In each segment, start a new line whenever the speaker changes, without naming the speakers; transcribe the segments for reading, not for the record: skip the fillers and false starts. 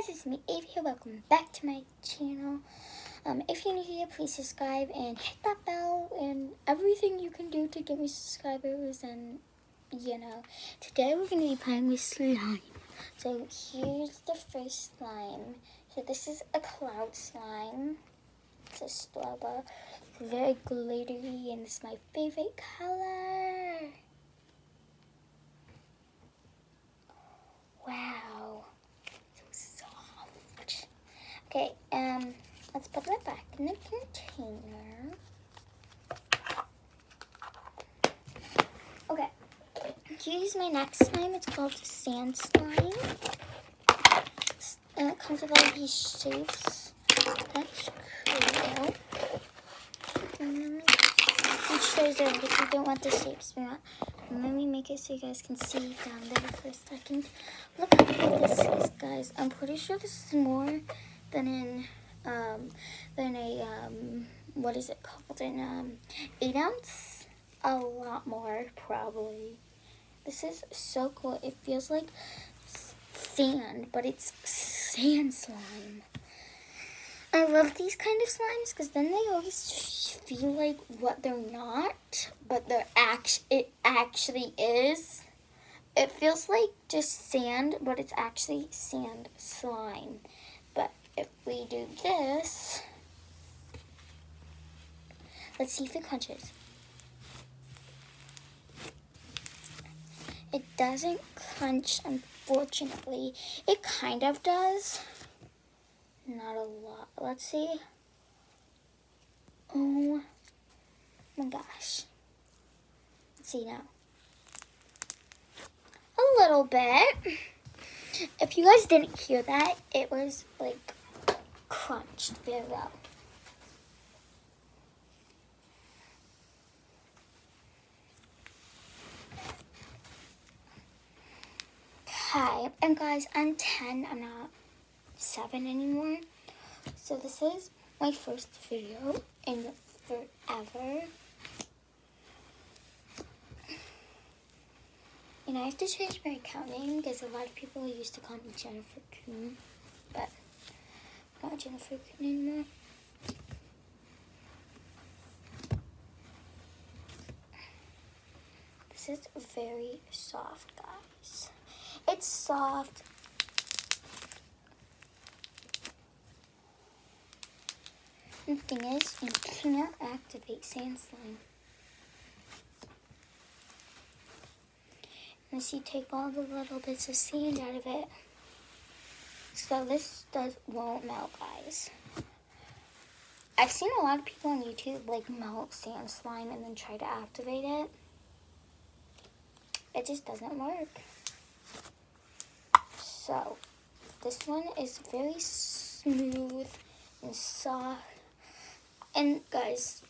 guys, it's me, Avia. Welcome back to my channel. If you're new here, please subscribe and hit that bell and everything you can do to get me subscribers. And, today we're going to be playing with slime. So here's the first slime. So this is a cloud slime. It's a Straba. It's very glittery and it's my favorite color. Wow. Okay, let's put it back in the container. Okay, here's my next slime. It's called sand slime. And it comes with all these shapes. That's cool. It shows it if you don't want the shapes. Let me make it so you guys can see down there for a second. Look how big this is, guys. I'm pretty sure this is more than what is it called, an 8 ounce, a lot more probably. This is so cool. It feels like sand, but it's sand slime. I love these kind of slimes because then they always feel like what they're not, but it actually is. It feels like just sand, but it's actually sand slime. But if we do this, let's see if it crunches. It doesn't crunch, unfortunately. It kind of does. Not a lot. Let's see. Oh my gosh. Let's see now. A little bit. If you guys didn't hear that, it was like crunched very well. Okay, and guys, I'm 10, I'm not 7 anymore. So this is my first video in forever. And I have to change my account name because a lot of people used to call me Jennifer Coon, but I'm not Jennifer Coon anymore. This is very soft, guys. It's soft. And the thing is, you can't activate sand slime unless you take all the little bits of sand out of it. So this won't melt, guys. I've seen a lot of people on YouTube like melt sand slime and then try to activate it. It just doesn't work. So this one is very smooth and soft. And guys,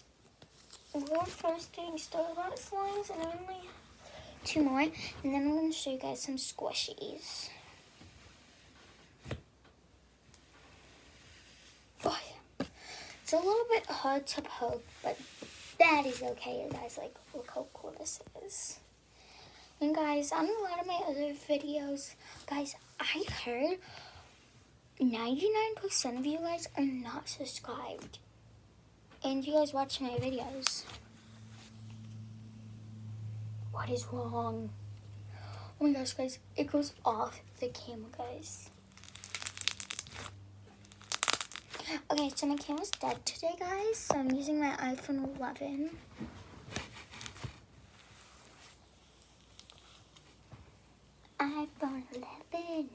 we're first getting started on slimes, and only 2 more, and then I'm going to show you guys some squishies. Oh, yeah. It's a little bit hard to poke, but that is okay, you guys. Like, look how cool this is. And guys, on a lot of my other videos, guys, I heard 99% of you guys are not subscribed. And you guys watch my videos. What is wrong? Oh my gosh, guys, it goes off the camera, guys. Okay, so my camera's dead today, guys, so I'm using my iPhone 11. iPhone 11.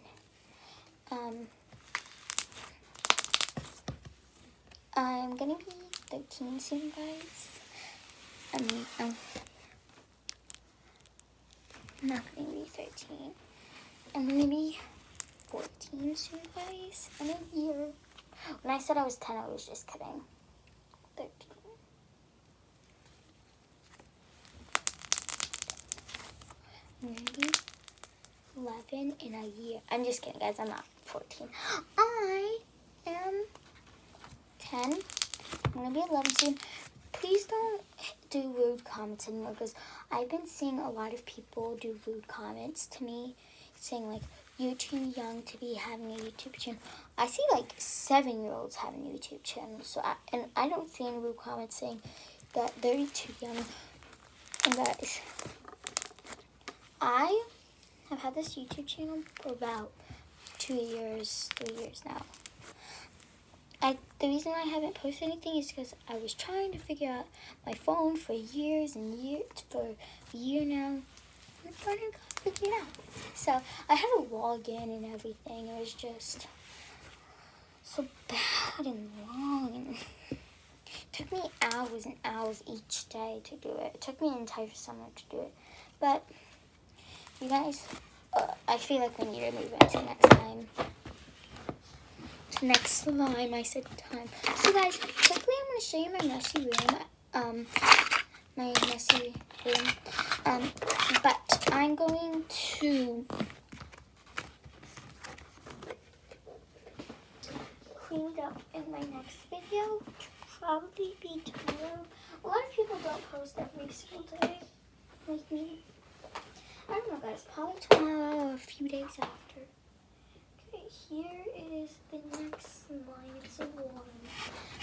I'm gonna be 13 soon, guys. I'm not gonna be 13. I'm gonna be 14 soon, guys. In a year. When I said I was 10, I was just kidding. 13. I'm gonna be 11 in a year. I'm just kidding, guys. I'm not 14. I am 10. I'm gonna be 11 soon. Please don't do rude comments anymore because I've been seeing a lot of people do rude comments to me saying like, you're too young to be having a YouTube channel. I see like 7-year-olds having a YouTube channel. So I don't see any real comments saying that they're too young. And guys, I have had this YouTube channel for about 2 years, 3 years now. The reason I haven't posted anything is because I was trying to figure out my phone for years and years, for a year now. I'm trying to figure it out. So I had to log in and everything. It was just so bad and long. It took me hours and hours each day to do it. It took me an entire summer to do it. But you guys, I feel like we need to move on to next time. Next slime, I said time. So guys, quickly I'm going to show you my messy room. But I'm going to clean it up in my next video, which will probably be tomorrow. A lot of people don't post every single day, like me. I don't know guys, probably tomorrow or a few days after. Okay, here is the next slime. It's a one.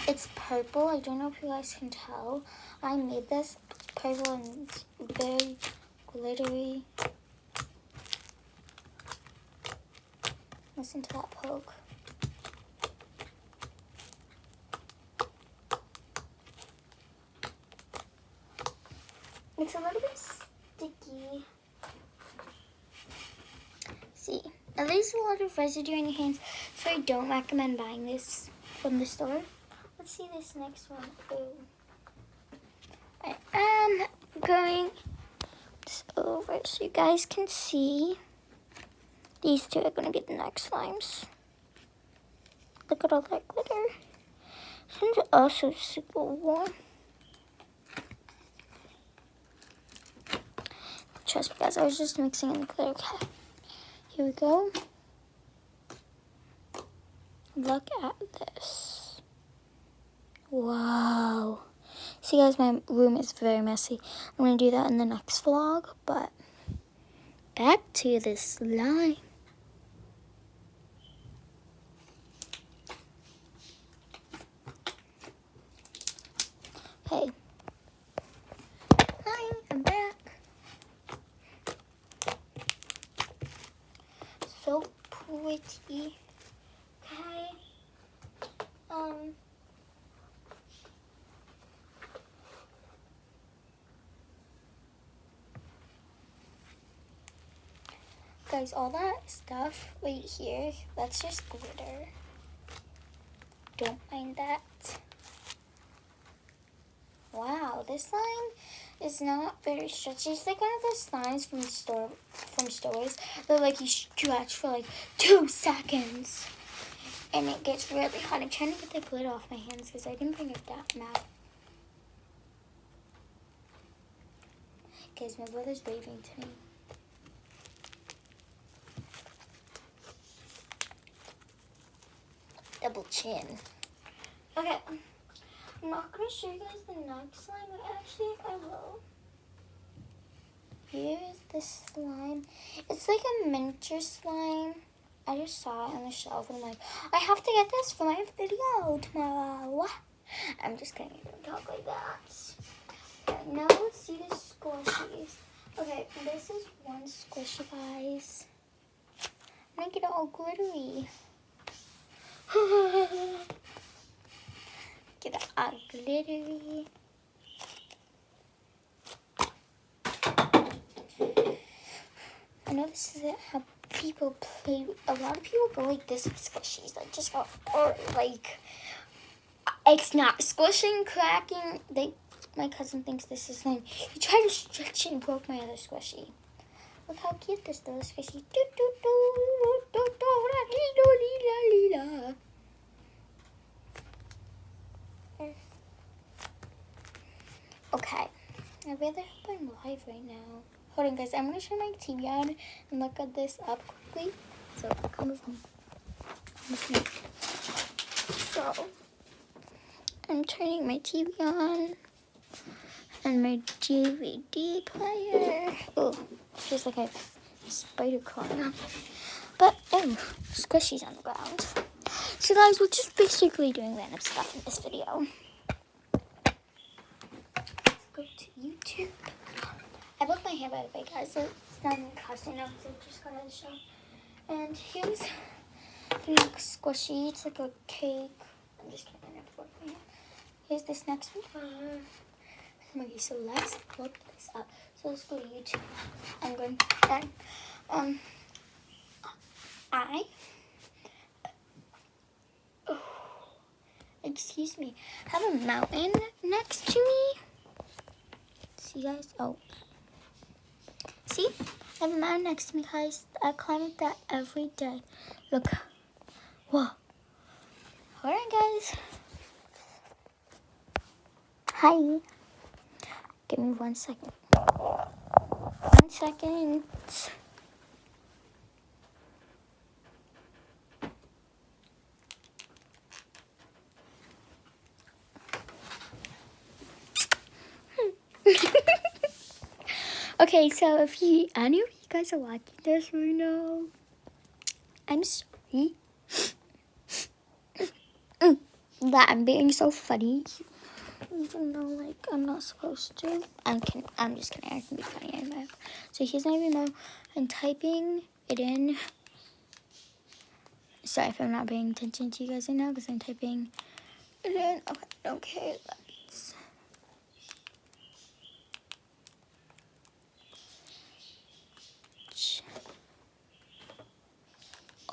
It's purple. I don't know if you guys can tell. I made this. It's purple and it's very glittery. Listen to that poke. It's a little bit sticky. See, it leaves a lot of residue in your hands, so I don't recommend buying this from the store. Let's see this next one. Ooh. I am going this over so you guys can see. These two are going to be the next slimes. Look at all that glitter. This one's also super warm. Trust me guys, I was just mixing in the glitter. Okay, here we go. Look at this. Wow. See guys, my room is very messy. I'm going to do that in the next vlog, but back to the slime. Okay. Hi, I'm back. So pretty. Okay. Guys, all that stuff right here, that's just glitter. Don't mind that. Wow, this slime is not very stretchy. It's like one of those slimes from stores that like you stretch for like 2 seconds. And it gets really hot. I'm trying to get the glitter off my hands because I didn't bring a mat. Guys, my brother's waving to me. Double chin. Okay. I'm not going to show you guys the next slime, but actually I will. Here's the slime. It's like a miniature slime. I just saw it on the shelf and I'm like, I have to get this for my video tomorrow. I'm just kidding. I don't talk like that. Okay, now let's see the squishies. Okay, this is one squishy, guys. I'm going to get it all glittery. Get it all glittery. I know this isn't how people play. A lot of people go like this with squishies. Like just go, or like, it's not squishing, cracking. My cousin thinks this is like, he tried to stretch it and broke my other squishy. Look how cute this little squishy. Okay, I really hope I'm live right now. Hold on, guys. I'm going to turn my TV on and look at this up quickly. So, come with me. So, I'm turning my TV on and my DVD player. Oh, feels like I have a spider crawling on. But Oh, squishies on the ground. So guys, we're just basically doing random stuff in this video. Let's go to YouTube. I broke my hand by the way, guys, so it's not even costing now because I just got out of the show. And here's the next squishy. It's like a cake. I'm just kidding. I never broke my hand. Here's this next one. Okay, so let's look this up. So let's go to YouTube. I'm going and excuse me, have a mountain next to me. See guys? Oh. See? I have a mountain next to me, guys. I climb that every day. Look. Whoa. Alright guys. Hi. Give me 1 second. 1 second. Okay, so if any of you guys are watching this right now, I'm sorry that I'm being so funny, even though like I'm not supposed to. I'm just kidding. I can be funny anyway. So here's my remote. I'm typing it in. Sorry if I'm not paying attention to you guys right now because I'm typing it in. Okay, let's.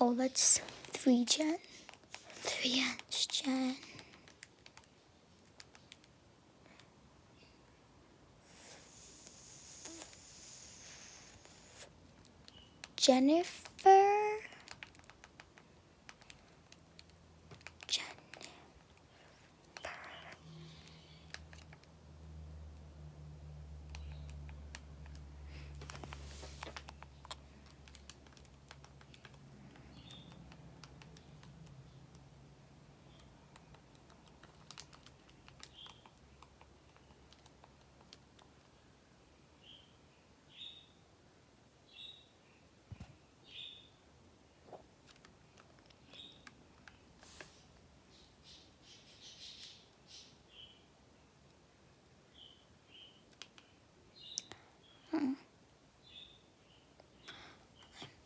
Oh, that's 3Gen. 3-inch Gen. Jennifer.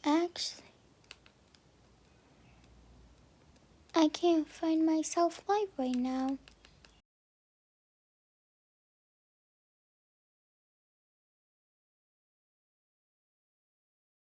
Actually, I can't find myself live right now.